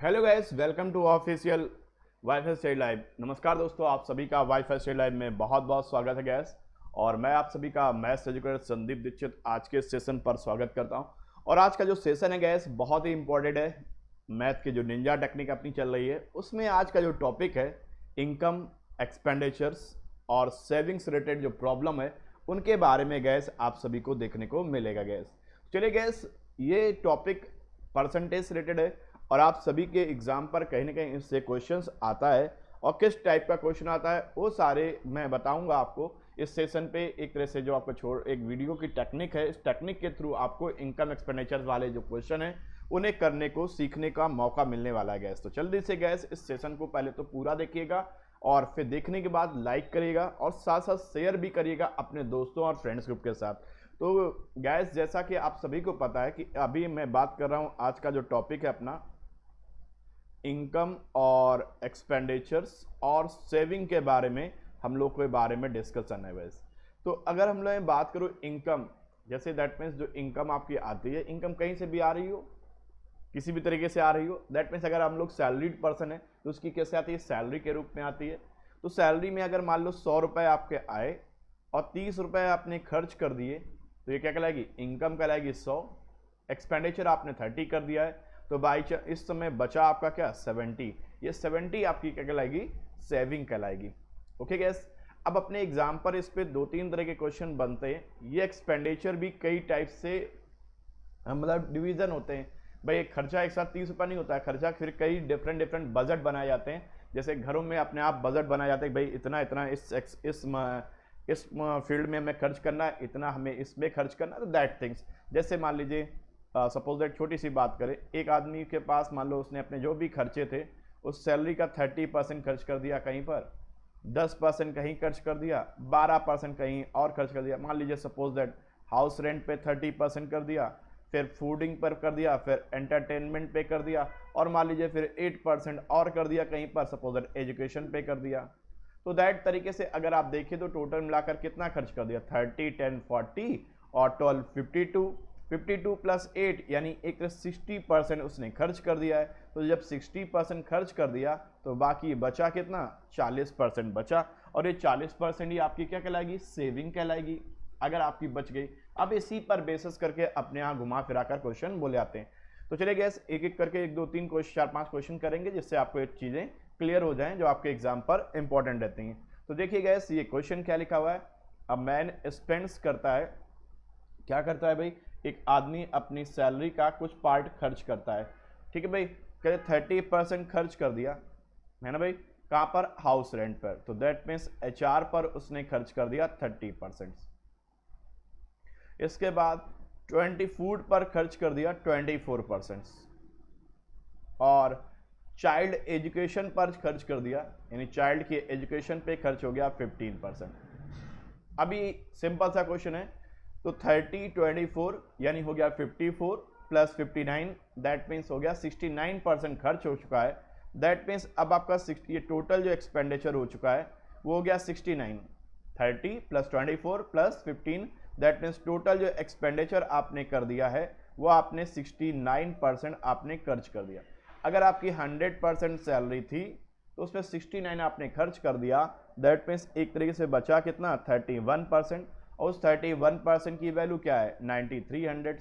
Hello guys, welcome to official wifi study live. नमस्कार दोस्तों, आप सभी का वाईफाई स्टडी लाइव में बहुत बहुत स्वागत है गैस। और मैं आप सभी का मैथ्स एजुकेटर संदीप दीक्षित आज के सेशन पर स्वागत करता हूं। और आज का जो सेशन है गैस बहुत ही इंपॉर्टेंट है। मैथ की जो निंजा टेक्निक अपनी चल रही है उसमें आज का जो टॉपिक है इनकम, एक्सपेंडिचर्स और सेविंग्स रिलेटेड जो प्रॉब्लम है उनके बारे में गैस आप सभी को देखने को मिलेगा गैस। चलिए गैस, ये टॉपिक परसेंटेज रिलेटेड है और आप सभी के एग्जाम पर कहीं ना कहीं इससे क्वेश्चंस आता है और किस टाइप का क्वेश्चन आता है वो सारे मैं बताऊंगा आपको इस सेशन पे। एक तरह से जो आपको एक वीडियो की टेक्निक है, इस टेक्निक के थ्रू आपको इनकम एक्सपेंडिचर वाले जो क्वेश्चन है उन्हें करने को सीखने का मौका मिलने वाला है गैस। तो जल्दी से गैस इस सेशन को पहले तो पूरा देखिएगा और फिर देखने के बाद लाइक करिएगा और साथ साथ शेयर भी करिएगा अपने दोस्तों और फ्रेंड्स ग्रुप के साथ। तो गैस, जैसा कि आप सभी को पता है कि अभी मैं बात कर रहा हूँ, आज का जो टॉपिक है अपना इनकम और एक्सपेंडिचर्स और सेविंग के बारे में हम लोग के बारे में डिस्कशन है वैसे। तो अगर हम लोग बात करो इनकम, जैसे दैट मीन्स जो इनकम आपकी आती है, इनकम कहीं से भी आ रही हो, किसी भी तरीके से आ रही हो, दैट मीन्स अगर हम लोग सैलरीड पर्सन है तो उसकी कैसे आती है, सैलरी के रूप में आती है। तो सैलरी में अगर मान लो 100 रुपये आपके आए और 30 रुपये आपने खर्च कर दिए तो ये क्या कहलाएगी, इनकम कहलाएगी 100। एक्सपेंडिचर आपने 30 कर दिया है तो बाई इस समय बचा आपका क्या 70। ये 70 आपकी क्या कहलाएगी, सेविंग कहलाएगी। ओके गैस, अब अपने एग्जाम पर इस पे 2-3 तरह के क्वेश्चन बनते हैं। ये एक्सपेंडिचर भी कई टाइप से मतलब डिवीजन होते हैं भाई। खर्चा एक साथ 30 रुपये नहीं होता है, खर्चा फिर कई डिफरेंट बजट बनाए जाते हैं। जैसे घरों में अपने आप बजट बनाए जाते हैं भाई, इतना इतना इस फील्ड में हमें खर्च करना है, इतना हमें इसमें खर्च करना है। तो दैट थिंग्स, जैसे मान लीजिए सपोज दैट छोटी सी बात करें, एक आदमी के पास मान लो उसने अपने जो भी खर्चे थे उस सैलरी का 30% खर्च कर दिया कहीं पर, 10% कहीं खर्च कर दिया, 12% कहीं और खर्च कर दिया। मान लीजिए सपोज दैट हाउस रेंट पे 30% कर दिया, फिर फूडिंग पर कर दिया, फिर एंटरटेनमेंट पे कर दिया, और मान लीजिए फिर 8% और कर दिया कहीं पर, सपोज दैट एजुकेशन पे कर दिया। तो दैट तरीके से अगर आप देखें तो टोटल मिलाकर कितना खर्च कर दिया, 30, 10, 40 और 12, 52। 52 प्लस 8 यानी एक 60% उसने खर्च कर दिया है। तो जब 60% खर्च कर दिया तो बाकी बचा कितना, 40% बचा। और ये 40% ही आपकी क्या कहलाएगी, सेविंग कहलाएगी अगर आपकी बच गई। अब इसी पर बेसिस करके अपने यहाँ घुमा फिरा कर क्वेश्चन बोले आते हैं। तो चलिए गैस, एक एक करके 1-2-3 क्वेश्चन 4-5 क्वेश्चन करेंगे जिससे आपको एक चीज़ें क्लियर हो जाएं जो आपके एग्जाम पर इंपॉर्टेंट रहती हैं। तो देखिए गैस, ये क्वेश्चन क्या लिखा हुआ है। अ मैन स्पेंड्स करता है, क्या करता है भाई, एक आदमी अपनी सैलरी का कुछ पार्ट खर्च करता है। ठीक है भाई, कहते 30% खर्च कर दिया है ना भाई, कहाँ पर, हाउस रेंट पर। तो दैट मीन्स HR पर उसने खर्च कर दिया 30%। इसके बाद 20 फूड पर खर्च कर दिया 24%, और चाइल्ड एजुकेशन पर खर्च कर दिया, यानी चाइल्ड की एजुकेशन पे खर्च हो गया 15%। अभी सिंपल सा क्वेश्चन है, तो 30, 24 यानी हो गया 54 प्लस 59, दैट मीन्स हो गया 69% खर्च हो चुका है। दैट मीन्स अब आपका 60, ये टोटल जो एक्सपेंडिचर हो चुका है वो हो गया 69। 30 plus 24 plus 15, that means total जो एक्सपेंडिचर आपने कर दिया है वो आपने 69% आपने खर्च कर दिया। अगर आपकी 100% सैलरी थी तो उसमें 69 आपने खर्च कर दिया, दैट मीन्स एक तरीके से बचा कितना, 31%। और उस 31% की वैल्यू क्या है, 9300।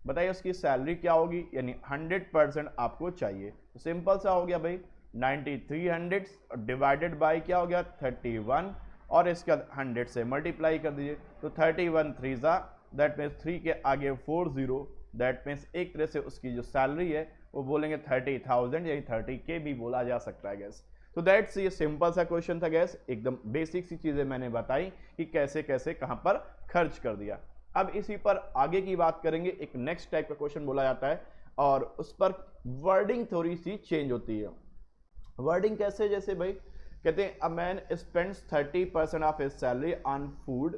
बताइए उसकी सैलरी क्या होगी, यानी 100% आपको चाहिए। तो सिंपल सा हो गया भाई, 9300 डिवाइडेड बाई क्या हो गया, 31, और इसके बाद 100 से मल्टीप्लाई कर दीजिए। तो 31 3 ज़ा, दैट मीन्स 3 के आगे 40, दैट मीन्स एक तरह से उसकी जो सैलरी है वो बोलेंगे 30,000, यानी 30K भी बोला जा सकता है गैस। तो दैट्स ये सिंपल सा क्वेश्चन था गैस, एकदम बेसिक सी चीज़ें मैंने बताई कि कैसे कैसे कहाँ पर खर्च कर दिया। अब इसी पर आगे की बात करेंगे। एक नेक्स्ट टाइप का क्वेश्चन बोला जाता है और उस पर वर्डिंग थोड़ी सी चेंज होती है। वर्डिंग कैसे, जैसे भाई कहते हैं a man spends 30% of his salary on food,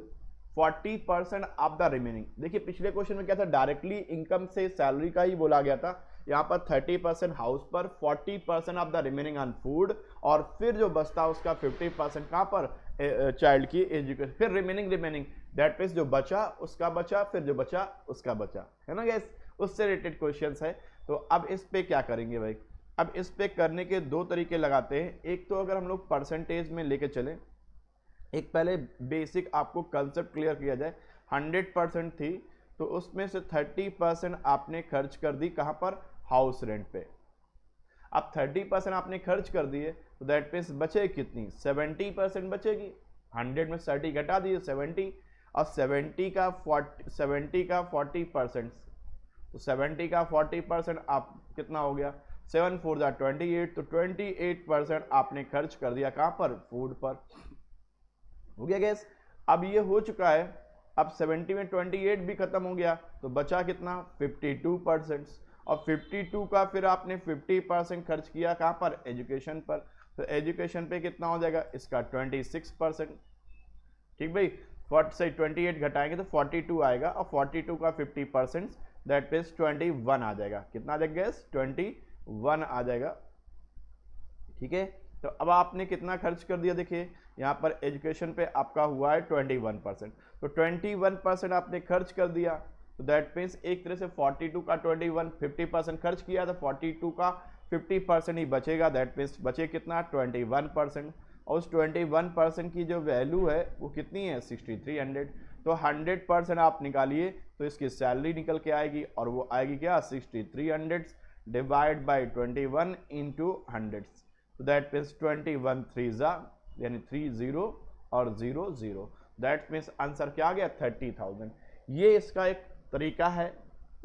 40% of the remaining. देखिए पिछले क्वेश्चन में क्या था, डायरेक्टली इनकम से सैलरी का ही बोला गया था। यहाँ पर 30% हाउस पर, 40% of the remaining on food, और फिर जो बचता उसका 50% कहाँ पर, चाइल्ड की एजुकेशन, फिर रिमेनिंग दैट मीन्स जो बचा उसका बचा, फिर जो बचा उसका बचा, है ना गैस। उससे रिलेटेड क्वेश्चन है। तो अब इस पे क्या करेंगे भाई, अब इस पे करने के दो तरीके लगाते हैं। एक तो अगर हम लोग परसेंटेज में लेके चले, एक पहले बेसिक आपको कंसेप्ट क्लियर किया जाए। 100% थी तो उसमें से 30% आपने खर्च कर दी कहाँ पर, हाउस रेंट पे। अब 30% आपने खर्च कर दिए तो दैट मीन्स बचे कितनी, 70% बचेगी। 100 में 30 घटा दिए 70, और 70 का 40%, तो 70 का 40% आप कितना हो गया, 7 4 जा 28, तो 28% आपने खर्च कर दिया कहाँ पर, फूड पर। हो गया गैस। अब ये हो चुका है, अब 70 में 28 भी खत्म हो गया तो बचा कितना, 52%, और 52 का फिर आपने 50% खर्च किया कहाँ पर, एजुकेशन पर। तो एजुकेशन पे कितना हो जाएगा इसका, 26%। ठीक भाई, 40 से 28 घटाएंगे तो 42 आएगा, और 42 का 50% दैट मीन्स 21 आ जाएगा। कितना आ जाएगा गैस, 21 आ जाएगा। ठीक है, तो अब आपने कितना खर्च कर दिया, देखिए यहाँ पर एजुकेशन पे आपका हुआ है 21%, तो 21% आपने खर्च कर दिया, तो दैट मीन्स एक तरह से 42 का 21, 50% खर्च किया तो 42 का 50% ही बचेगा, दैट मीन्स बचे कितना, 21%। और उस 21% की जो वैल्यू है वो कितनी है, 6300। तो 100% आप निकालिए तो इसकी सैलरी निकल के आएगी, और वो आएगी क्या, 6300 डिवाइड बाई 21 इंटू 100, तो दैट मीन्स 21 3 यानी 30 और 00, दैट मीन्स आंसर क्या आ गया, 30,000। ये इसका एक तरीका है,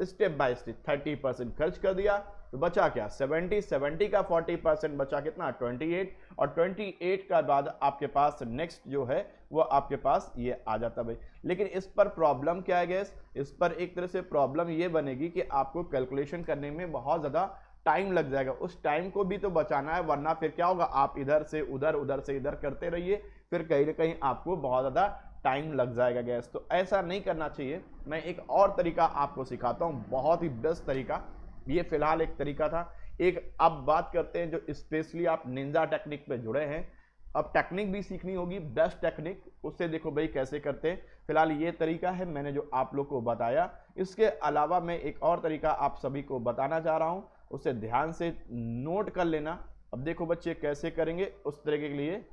स्टेप बाय स्टेप। 30% खर्च कर दिया तो बचा क्या, 70 का 40% बचा कितना, 28, और 28 का बाद आपके पास नेक्स्ट जो है वो आपके पास ये आ जाता भाई। लेकिन इस पर प्रॉब्लम क्या है गैस, इस पर एक तरह से प्रॉब्लम ये बनेगी कि आपको कैलकुलेशन करने में बहुत ज़्यादा टाइम लग जाएगा, उस टाइम को भी तो बचाना है, वरना फिर क्या होगा, आप इधर से उधर उधर से इधर करते रहिए, फिर कहीं ना कहीं आपको बहुत ज़्यादा टाइम लग जाएगा गैस। तो ऐसा नहीं करना चाहिए। मैं एक और तरीका आपको सिखाता हूँ, बहुत ही बेस्ट तरीका। ये फिलहाल एक तरीका था, एक अब बात करते हैं जो स्पेशली आप निंजा टेक्निक पे जुड़े हैं, अब टेक्निक भी सीखनी होगी, बेस्ट टेक्निक, उससे देखो भाई कैसे करते हैं। फिलहाल ये तरीका है मैंने जो आप लोग को बताया, इसके अलावा मैं एक और तरीका आप सभी को बताना चाह रहा हूँ, उसे ध्यान से नोट कर लेना। अब देखो बच्चे कैसे करेंगे, उस तरीके के लिए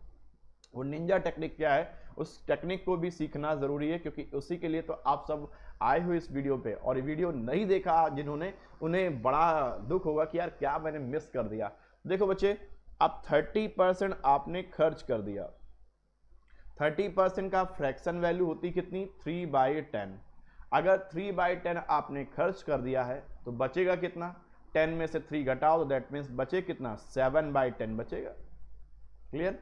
वो निंजा टेक्निक क्या है, उस टेक्निक को भी सीखना ज़रूरी है, क्योंकि उसी के लिए तो आप सब आए हुए इस वीडियो पे, और ये वीडियो नहीं देखा जिन्होंने, उन्हें बड़ा दुख होगा कि यार क्या मैंने मिस कर दिया। देखो बच्चे, अब 30% आपने खर्च कर दिया, 30% का फ्रैक्शन वैल्यू होती कितनी, 3/10। अगर 3/10 आपने खर्च कर दिया है तो बचेगा कितना, 10 में से 3 घटाओ तो दैट मीन्स बचे कितना, 7/10 बचेगा। क्लियर।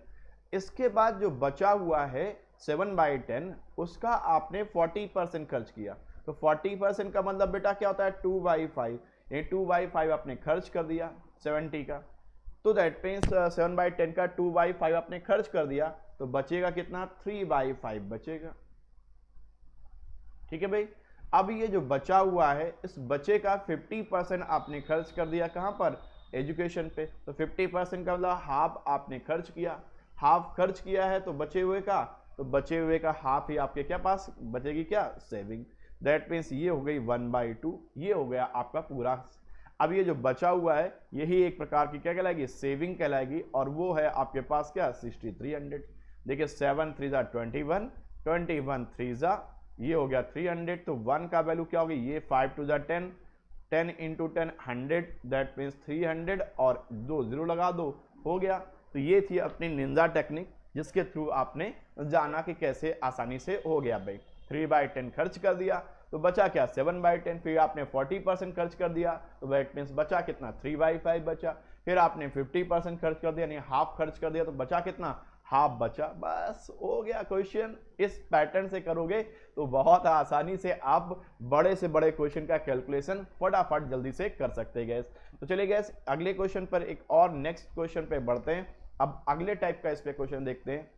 इसके बाद जो बचा हुआ है 7/10, उसका आपने 40% खर्च किया, तो 40% का मतलब बेटा क्या होता है, 2/5। ये 2/5 आपने खर्च कर दिया 70 का, तो दैट मीन्स 7/10 का 2/5 आपने खर्च कर दिया, तो बचेगा कितना, 3/5 बचेगा। ठीक है भाई। अब ये जो बचा हुआ है, इस बचे का 50% आपने खर्च कर दिया कहाँ पर, एजुकेशन पे, तो 50% का मतलब हाफ आपने खर्च किया, हाफ खर्च किया है तो बचे हुए का हाफ ही आपके क्या पास बचेगी, क्या, सेविंग। दैट मीन्स ये हो गई 1/2, ये हो गया आपका पूरा। अब ये जो बचा हुआ है यही एक प्रकार की क्या कहलाएगी, सेविंग कहलाएगी, और वो है आपके पास क्या, 6300। देखिए 7 3 जा 21, 21 3 जा ये हो गया 300, तो 1 का वैल्यू क्या होगी, ये 5 2 जा 10, 10 इंटू 10 100, दैट मीन्स 300, और 2 0 लगा दो, हो गया। तो ये थी अपनी निंजा टेक्निक, जिसके थ्रू आपने जाना कि कैसे आसानी से हो गया भाई। 3/10 खर्च कर दिया तो बचा क्या, 7/10, फिर आपने 40% खर्च कर दिया तो दैट मीन्स बचा कितना, 3/5 बचा, फिर आपने 50% खर्च कर दिया, यानी हाफ खर्च कर दिया तो बचा कितना, हाफ बचा। बस हो गया क्वेश्चन। इस पैटर्न से करोगे तो बहुत आसानी से आप बड़े से बड़े क्वेश्चन का कैलकुलेशन फटाफट जल्दी से कर सकते हैं गैस। तो चलिए गैस अगले क्वेश्चन पर, एक और नेक्स्ट क्वेश्चन पे बढ़ते हैं। अब अगले टाइप का इस पे क्वेश्चन देखते हैं,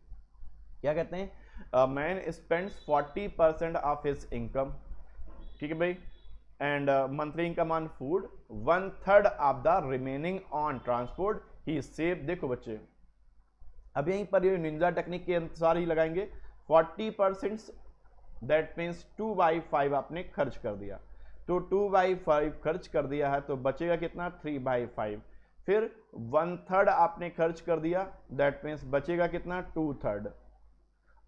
क्या कहते हैं, man spends 40% of his income, ठीक है भाई, and monthly income on food, 1/3 of the remaining on transport he save. देखो बच्चे, अब यहीं पर ये निंजा टेक्निक के अनुसार ही लगाएंगे, 40% दैट मीन्स 2/5 आपने खर्च कर दिया, तो 2/5 खर्च कर दिया है तो बचेगा कितना, 3/5। फिर 1/3 आपने खर्च कर दिया, दैट मीन्स बचेगा कितना 2/3,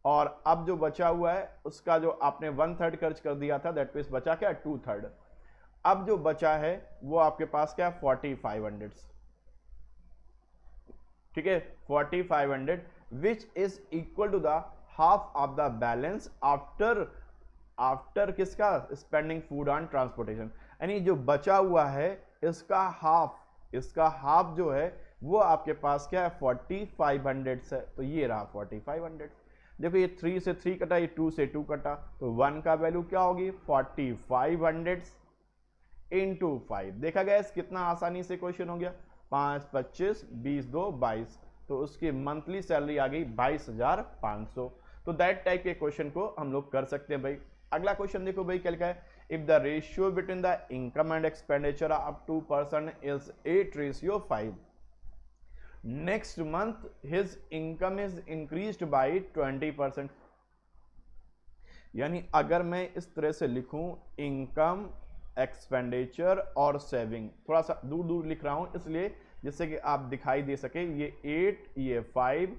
और अब जो बचा हुआ है उसका जो आपने 1/3 खर्च कर दिया था, दैट मीन्स बचा क्या 2/3। अब जो बचा है वो आपके पास क्या 4500, ठीक है 4500, which is equal to the half of the balance after किसका स्पेंडिंग फूड ऑन ट्रांसपोर्टेशन, यानी जो बचा हुआ है इसका हाफ जो है वो आपके पास क्या है 4500 है। तो ये रहा 4500। देखो ये 3 से 3 कटा, ये 2 से 2 कटा, तो 1 का वैल्यू क्या होगी 4500 इंटू 5। देखा गया कितना आसानी से क्वेश्चन हो गया, 5 25 20 2 22, तो उसकी मंथली सैलरी आ गई 22,500। तो दैट टाइप के क्वेश्चन को हम लोग कर सकते हैं भाई। अगला क्वेश्चन देखो भाई क्या लिखा है, if the ratio between the income and expenditure up to person is 8:5, next month his income is increased by 20%। यानी अगर मैं इस तरह से लिखूं इनकम एक्सपेंडिचर और सेविंग, थोड़ा सा दूर दूर लिख रहा हूं इसलिए जिससे कि आप दिखाई दे सके, ये 8 ये 5,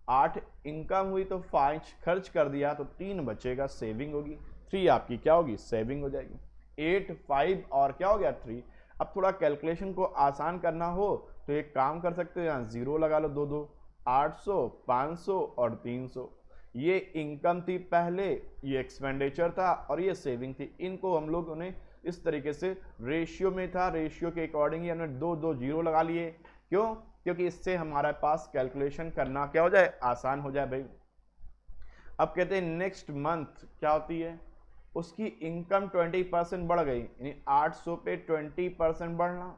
8 इनकम हुई तो 5 खर्च कर दिया तो 3 बचेगा सेविंग होगी, 3 आपकी क्या होगी सेविंग हो जाएगी, 8 5 और क्या हो गया 3। अब थोड़ा कैलकुलेशन को आसान करना हो तो एक काम कर सकते हो, यहाँ 0 लगा लो, 2 2 800 500 और 300। ये इनकम थी पहले, ये एक्सपेंडिचर था और ये सेविंग थी। इनको हम लोगों ने इस तरीके से रेशियो में था, रेशियो के अकॉर्डिंग ही हमने 2 2 0 लगा लिए। क्यों? क्योंकि इससे हमारे पास कैलकुलेशन करना क्या हो जाए आसान हो जाए भाई। अब कहते हैं नेक्स्ट मंथ क्या होती है, उसकी इनकम 20% बढ़ गई, यानी 800 पे 20% बढ़ना,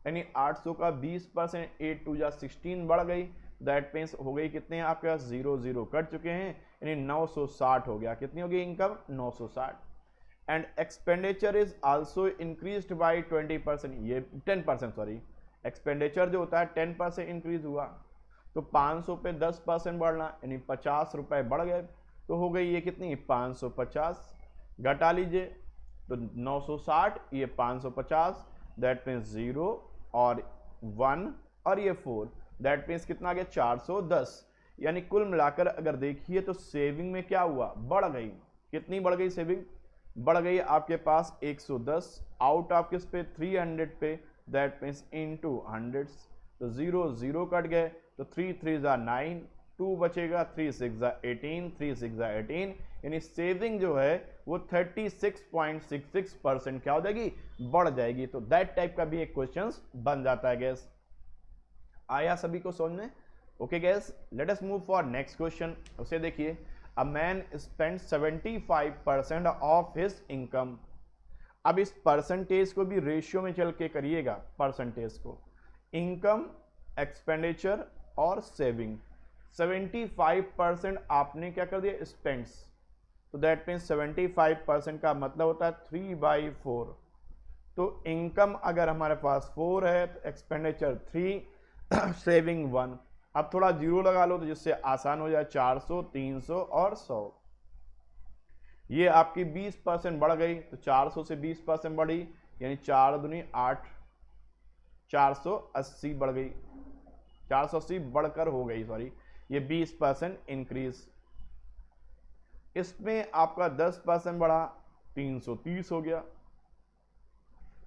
यानी 800 का 20%, 8 2 जा 16 बढ़ गई, दैट मीन्स हो गई कितने आपके पास 0 0 कट चुके हैं, यानी 960 हो गया। कितनी होगी income 960। And expenditure is also increased by 20%, ये 10% सॉरी, एक्सपेंडिचर जो होता है 10% इंक्रीज हुआ, तो 500 पे 10% बढ़ना, यानी 50 रुपए बढ़ गए, तो हो गई ये कितनी 550, घटा लीजिए तो 960 ये 550, दैट मीन्स 0 और 1 और ये 4, दैट मीन्स कितना आ गया 410। यानी कुल मिलाकर अगर देखिए तो सेविंग में क्या हुआ बढ़ गई, कितनी बढ़ गई सेविंग, बढ़ गई आपके पास 110 आउट ऑफ किस पे 300 पे, दैट मीन्स इनटू 100, तो 0 0 कट गए, तो 3 3 जा 9, 2 बचेगा, 3 6 जा 18, 3 6 जा 18, यानी सेविंग जो है वो 36.66% क्या हो जाएगी बढ़ जाएगी। तो दैट टाइप का भी एक क्वेश्चन बन जाता है गैस। आया सभी को समझ में? Okay gas, let us move for next question. उसे देखिए, a man spend 75% of his income. अब इस परसेंटेज को भी रेशियो में चल के करिएगा, परसेंटेज को इनकम एक्सपेंडिचर और सेविंग। 75% आपने क्या कर दिया स्पेंड्स, तो दैट मीन्स 75% का मतलब होता है 3/4। तो इनकम अगर हमारे पास 4 है तो एक्सपेंडिचर 3 सेविंग 1। अब थोड़ा 0 लगा लो तो जिससे आसान हो जाए, 400 300 और 100। ये आपकी 20% बढ़ गई, तो 400 से 20% बढ़ी, यानी 4 दूनी 8, 480 बढ़ गई, 480 बढ़कर हो गई सॉरी, ये 20% इंक्रीज। इसमें आपका 10% बढ़ा, 330 हो गया।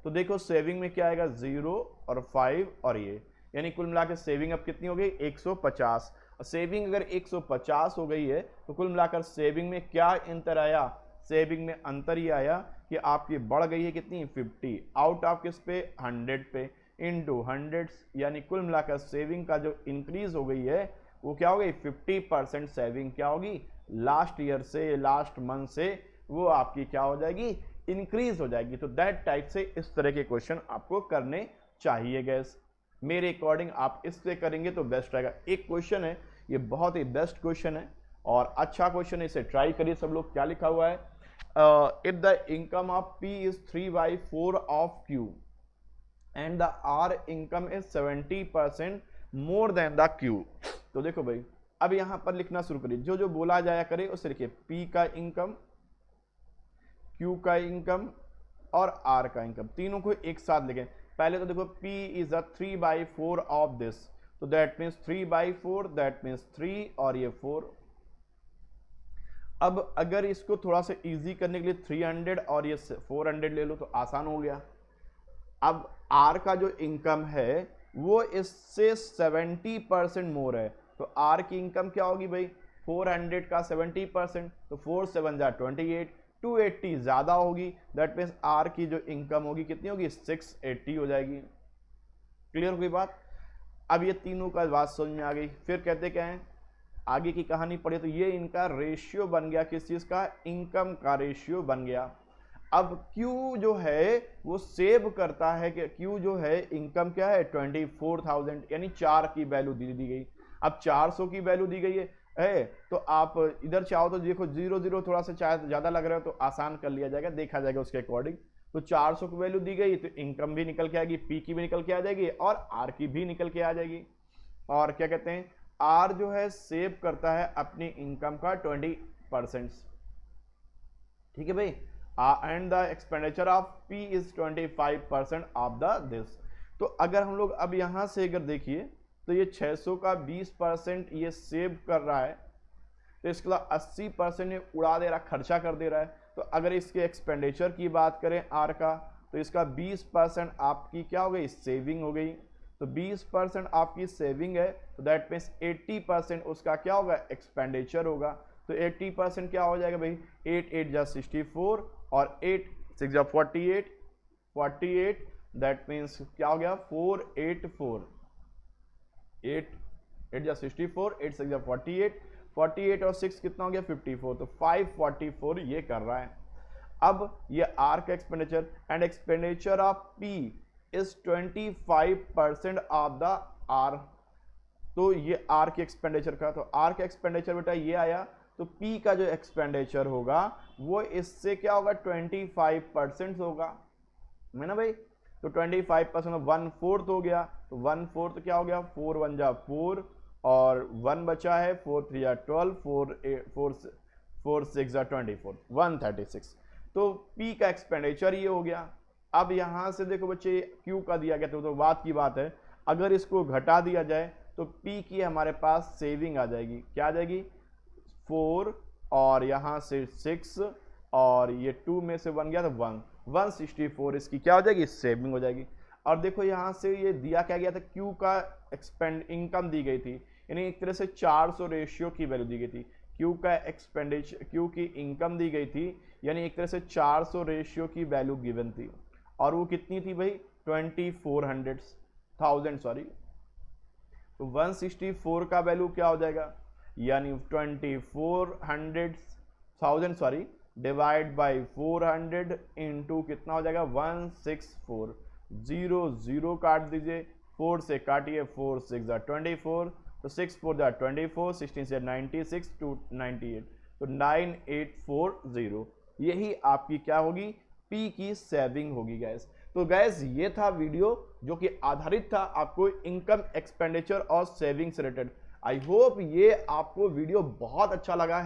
तो देखो सेविंग में क्या आएगा 0 और 5 और ये, यानी कुल मिला के सेविंग अब कितनी हो गई 150। और सेविंग अगर 150 हो गई है तो कुल मिलाकर सेविंग में क्या अंतर आया, सेविंग में अंतर ये आया कि आपकी बढ़ गई है कितनी 50 आउट ऑफ किस पे 100 पे इनटू 100, यानी कुल मिलाकर सेविंग का जो इंक्रीज हो गई है वो क्या हो गई 50% सेविंग क्या होगी लास्ट ईयर से, लास्ट मंथ से वो आपकी क्या हो जाएगी इंक्रीज हो जाएगी। तो दैट टाइप से इस तरह के क्वेश्चन आपको करने चाहिए गैस। मेरे अकॉर्डिंग आप इससे करेंगे तो बेस्ट रहेगा। एक क्वेश्चन है, ये बहुत ही बेस्ट क्वेश्चन है और अच्छा क्वेश्चन है, इसे ट्राई करिए सब लोग। क्या लिखा हुआ है, if the income of P is 3/4 of Q and the R income is 70% more than the Q। तो देखो भाई अब यहां पर लिखना शुरू करिए, जो जो बोला जाया करे उसे लिखिए, P का इनकम, Q का इनकम और R का इनकम, तीनों को एक साथ लिखें। पहले तो देखो p is a 3/4 of this, तो दैट मीन्स 3/4, दैट मीन्स 3 और ये 4। अब अगर इसको थोड़ा सा इजी करने के लिए 300 और ये 400 ले लो तो आसान हो गया। अब R का जो इनकम है वो इससे 70% मोर है, तो R की इनकम क्या होगी भाई, 400 का 70%, तो 4 7 जा 28, 280 ज़्यादा होगी, दैट मीन्स R की जो इनकम होगी कितनी होगी, 680 हो जाएगी। क्लियर हुई बात। अब ये तीनों का बात समझ में आ गई। फिर कहते क्या है, आगे की कहानी पढ़े तो ये इनका रेशियो बन गया, किस चीज़ का, इनकम का रेशियो बन गया। अब Q जो है वो सेव करता है कि Q जो है इनकम क्या है 24,000, यानी 4 की वैल्यू दी गई। अब 400 की वैल्यू दी गई है तो आप इधर चाहो तो देखो 0 थोड़ा सा चाहे ज़्यादा लग रहा है तो आसान कर लिया जाएगा, देखा जाएगा उसके अकॉर्डिंग। तो 400 की वैल्यू दी गई तो इनकम भी निकल के आएगी, P की भी निकल के आ जाएगी और R की भी निकल के आ जाएगी। और क्या कहते हैं, R जो है सेव करता है अपनी इनकम का 20%। ठीक है भाई, and the expenditure of P is 25% of the this. तो अगर हम लोग अब यहाँ से अगर देखिए तो ये 600 का 20% ये सेव कर रहा है, तो इसके बाद 80% ये उड़ा दे रहा, खर्चा कर दे रहा है। तो अगर इसके एक्सपेंडिचर की बात करें R का, तो इसका 20% आपकी क्या हो गई, सेविंग हो गई। तो 20% आपकी सेविंग है, तो दैट मीन्स 80% उसका क्या होगा, एक्सपेंडिचर होगा। तो 80% क्या हो जाएगा भाई, 8 8 जा 64 और 8 6 जा 48, दैट मीन्स क्या हो गया 484, 8 8 जा 64, 8 6 जा 48 और 6 कितना हो गया 54, तो 544 ये कर रहा है। अब ये R का expenditure and expenditure of P is 25% of the R, तो ये R के एक्सपेंडिचर का, तो R का एक्सपेंडिचर बेटा ये आया, तो P का जो एक्सपेंडिचर होगा वो इससे क्या होगा 25% होगा, है ना भाई। तो 25% 1/4 हो गया, तो 1/4 क्या हो गया, 4 1 जा 4 और 1 बचा है, 4 3 जा 12, 4 6 जा 24, 136। तो P का एक्सपेंडिचर ये हो गया। अब यहाँ से देखो बच्चे Q का दिया गया, तो बात की बात है, अगर इसको घटा दिया जाए तो P की हमारे पास सेविंग आ जाएगी, क्या आ जाएगी 4 और यहाँ से 6 और ये 2 में से 1 गया तो 164 इसकी क्या हो जाएगी, सेविंग हो जाएगी। और देखो यहाँ से ये दिया क्या गया था, Q का इनकम दी गई थी, यानी एक तरह से 400 रेशियो की वैल्यू दी गई थी। Q का एक्सपेंडिचर, Q की इनकम दी गई थी, यानी एक तरह से 400 रेशियो की वैल्यू गिवन थी, और वो कितनी थी भाई 2400,000 सॉरी। तो 164 का वैल्यू क्या हो जाएगा, यानी 2400,000 सॉरी डिवाइड बाई 400 इंटू कितना हो जाएगा 164, 0 काट दीजिए, 4 से काटिए, 4 6 जा 24, तो 6 4 जा 24, 16 से 96 to 98, तो 9840 यही आपकी क्या होगी, P की सेविंग होगी गैस। तो गैस ये था वीडियो जो कि आधारित था आपको इनकम, एक्सपेंडिचर और सेविंग से रिलेटेड। आई होप ये आपको वीडियो बहुत अच्छा लगा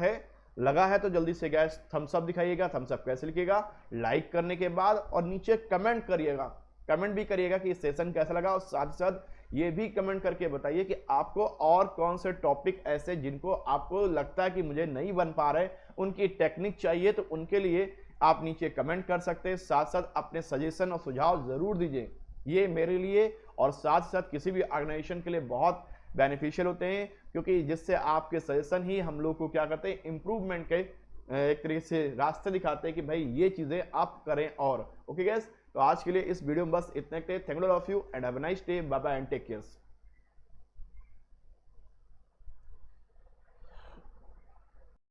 है तो जल्दी से गैस थम्स अप दिखाइएगा। थम्स अप कैसे लिखिएगा, लाइक करने के बाद, और नीचे कमेंट करिएगा, कमेंट भी करिएगा कि सेशन कैसा लगा, और साथ ही साथ ये भी कमेंट करके बताइए कि आपको और कौन से टॉपिक ऐसे जिनको आपको लगता है कि मुझे नहीं बन पा रहे, उनकी टेक्निक चाहिए, तो उनके लिए आप नीचे कमेंट कर सकते हैं। साथ साथ अपने सजेशन और सुझाव जरूर दीजिए, ये मेरे लिए और साथ साथ किसी भी ऑर्गेनाइजेशन के लिए बहुत बेनिफिशियल होते हैं, क्योंकि जिससे आपके सजेशन ही हम लोग को क्या करते हैं, इंप्रूवमेंट के एक तरीके से रास्ते दिखाते हैं कि भाई ये चीजें आप करें। और ओके गैस, तो आज के लिए इस वीडियो में बस इतने। Thank you all of you and have a nice day, bye bye and take care.